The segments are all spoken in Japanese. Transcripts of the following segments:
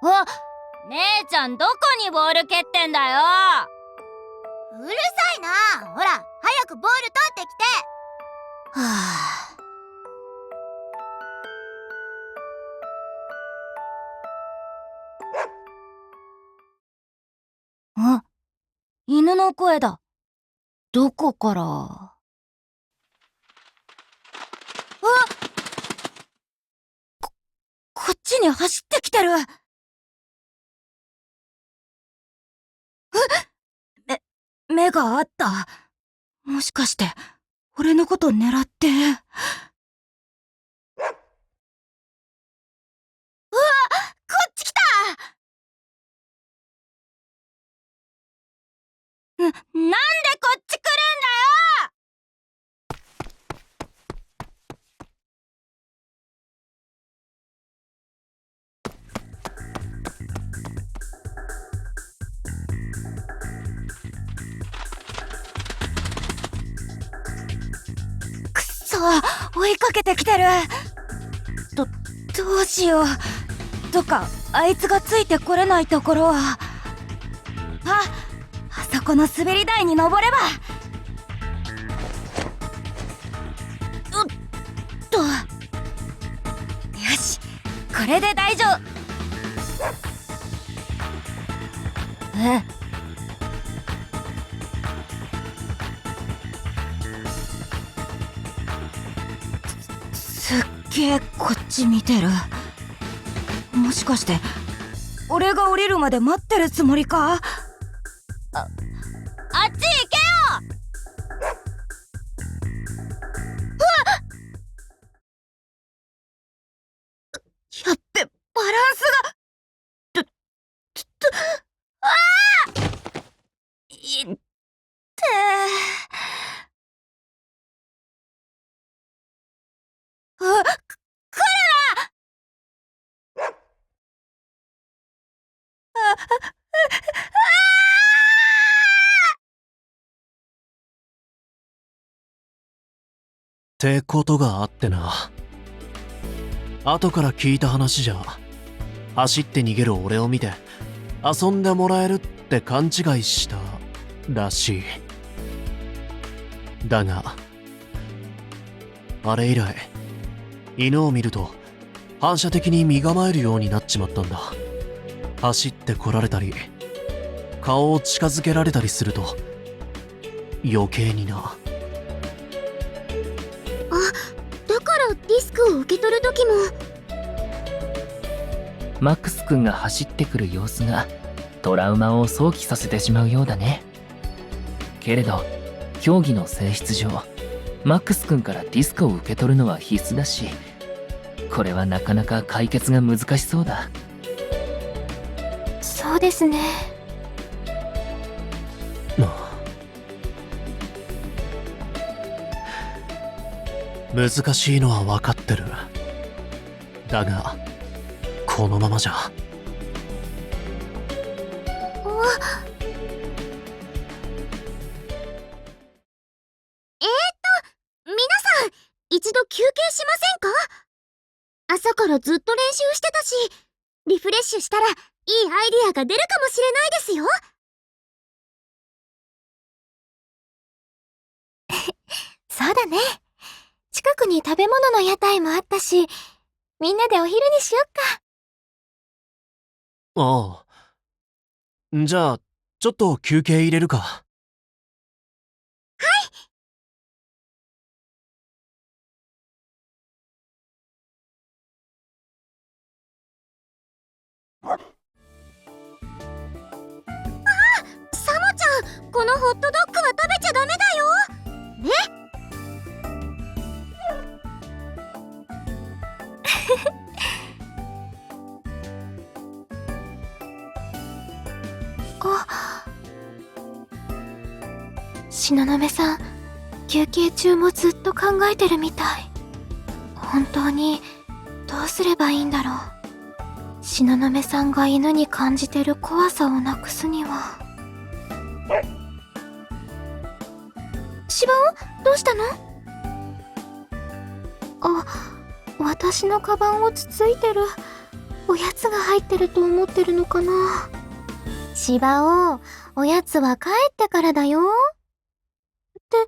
あ、姉ちゃんどこにボール蹴ってんだよ。うるさいな。ほら、早くボール取ってきて。はあ。あ、犬の声だ。どこから。こっちに走ってきてる。目があった。もしかして、俺のこと狙って。こっち来た。なんでこっち来るんだよ。くっそ、追いかけてきてる。どうしよう。どっかあいつがついてこれないところは。あそこの滑り台に登れば。よし、これで大丈夫。すっげえこっち見てる。もしかして俺が降りるまで待ってるつもりか。あっち行けよ。やっべ、バランスが。ああ、いってー。来るな。ってことがあってな。後から聞いた話じゃ、走って逃げる俺を見て遊んでもらえるって勘違いしたらしい。だがあれ以来、犬を見ると反射的に身構えるようになっちまったんだ。走ってこられたり顔を近づけられたりすると余計にな。だからディスクを受け取る時も。マックス君が走ってくる様子がトラウマを想起させてしまうようだね。けれど競技の性質上、マックス君からディスクを受け取るのは必須だし、これはなかなか解決が難しそうだ。そうですね。難しいのは分かってる。だがこのままじゃ。皆さん、一度休憩しませんか？朝からずっと練習してたし、リフレッシュしたらいいアイディアが出るかもしれないですよ。そうだね。近くに食べ物の屋台もあったし、みんなでお昼にしよっか。ああ、じゃあちょっと休憩入れるか。サモちゃん、このホットドッグは食べちゃダメだよ。東雲さん、休憩中もずっと考えてるみたい。本当にどうすればいいんだろう。東雲さんが犬に感じてる怖さをなくすには。芝尾、どうしたの？私のカバンをつついてる。おやつが入ってると思ってるのかな。芝尾、おやつは帰ってからだよ。って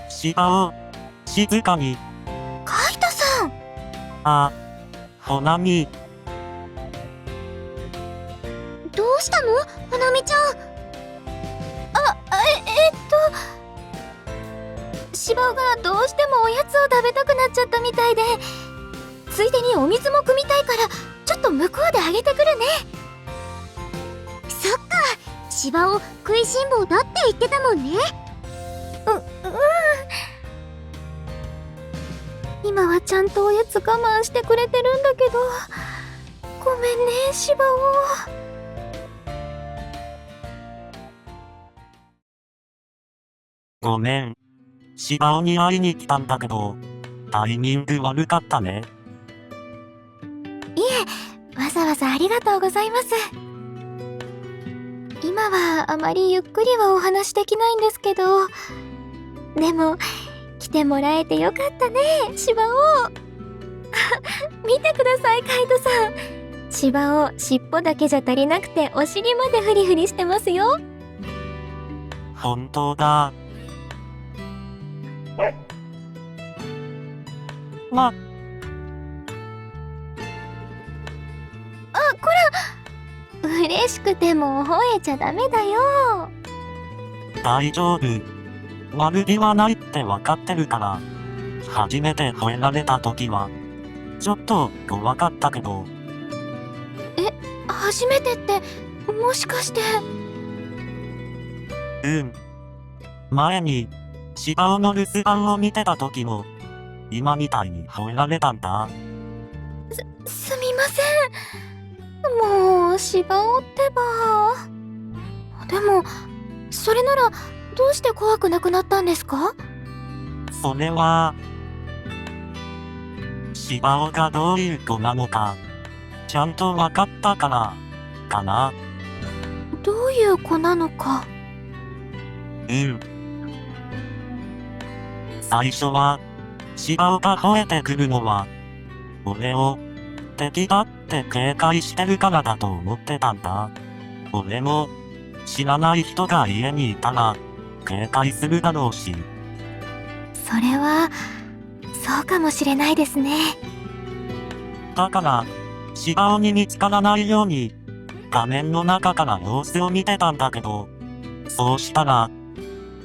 芝を静かに。カイトさん。あ、ほなみ。どうしたの花見ちゃん。芝尾がどうしてもおやつを食べたくなっちゃったみたいで、ついでにお水も汲みたいからちょっと向こうであげてくるね。そっか、芝尾食いしん坊だって言ってたもんね。今はちゃんとおやつ我慢してくれてるんだけど、ごめんね芝尾。ごめん。芝尾に会いに来たんだけど、タイミング悪かったね。いえ、わざわざありがとうございます。今はあまりゆっくりはお話できないんですけど、でも来てもらえてよかったね、芝尾。見てください、カイトさん。芝尾、尻尾だけじゃ足りなくてお尻までフリフリしてますよ。本当だ。ま、嬉しくても吠えちゃダメだよ。大丈夫。悪気はないってわかってるから。初めて吠えられた時は、ちょっと怖かったけど。初めてってもしかして。前に、芝尾の留守番を見てた時も、今みたいに吠えられたんだ。すみません。もう芝尾ってば。でもそれならどうして怖くなくなったんですか？それは、芝尾がどういう子なのか、ちゃんと分かったから、かな。どういう子なのか。最初は、芝尾が吠えてくるのは、俺を敵だって警戒してるからだと思ってたんだ。俺も、知らない人が家にいたら、警戒するだろうし。それはそうかもしれないですね。だから、芝尾に見つからないように、画面の中から様子を見てたんだけど、そうしたら、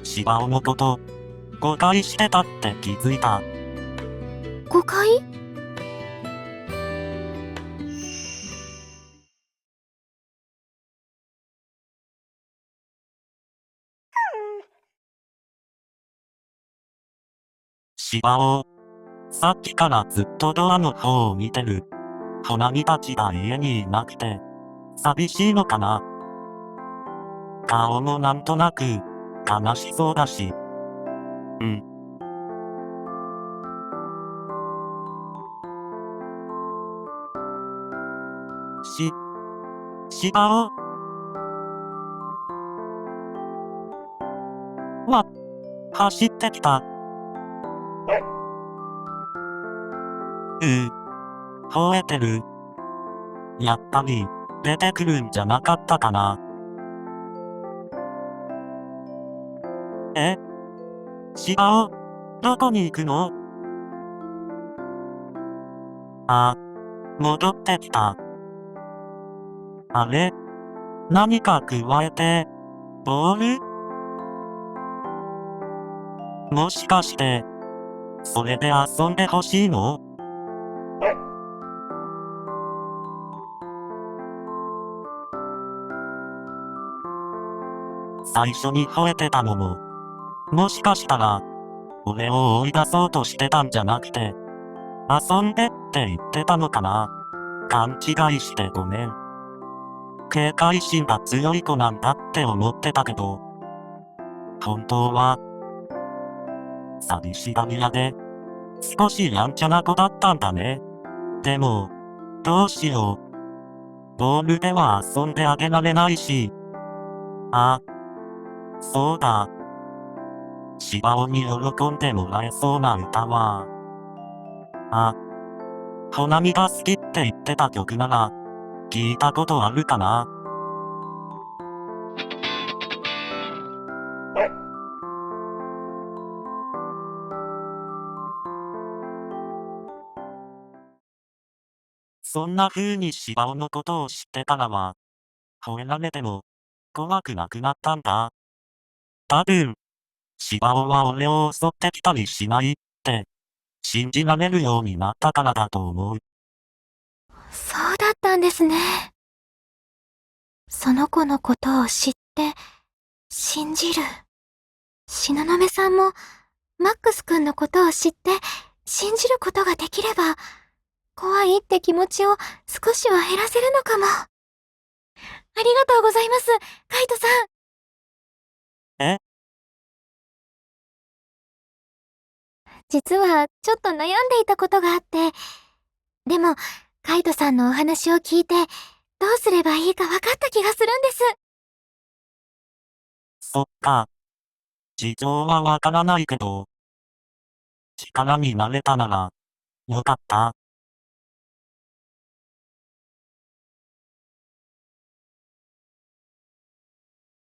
芝尾のこと、誤解してたって気づいた。誤解？芝尾、さっきからずっとドアの方を見てる。ほなみたちが家にいなくて、寂しいのかな。顔もなんとなく、悲しそうだし。芝尾は、走ってきた。吠えてる。やっぱり、出てくるんじゃなかったかな。芝尾、どこに行くの？あ、戻ってきた。あれ？何か加えて、ボール？もしかして、それで遊んでほしいの？最初に吠えてたのも、もしかしたら、俺を追い出そうとしてたんじゃなくて、遊んでって言ってたのかな。勘違いしてごめん。警戒心が強い子なんだって思ってたけど、本当は、寂しがり屋で、少しやんちゃな子だったんだね。でも、どうしよう。ボールでは遊んであげられないし。あ、そうだ。芝尾に喜んでもらえそうな歌は、あ、ほなみが好きって言ってた曲なら、聞いたことあるかな。そんな風に芝尾のことを知ってからは、吠えられても怖くなくなったんだ。多分、芝尾は俺を襲ってきたりしないって信じられるようになったからだと思う。そうだったんですね。その子のことを知って、信じる。東雲さんも、マックス君のことを知って、信じることができれば、怖いって気持ちを少しは減らせるのかも。ありがとうございます、カイトさん。え？実は、ちょっと悩んでいたことがあって、でも、カイトさんのお話を聞いて、どうすればいいか分かった気がするんです。そっか。事情はわからないけど、力になれたなら、よかった。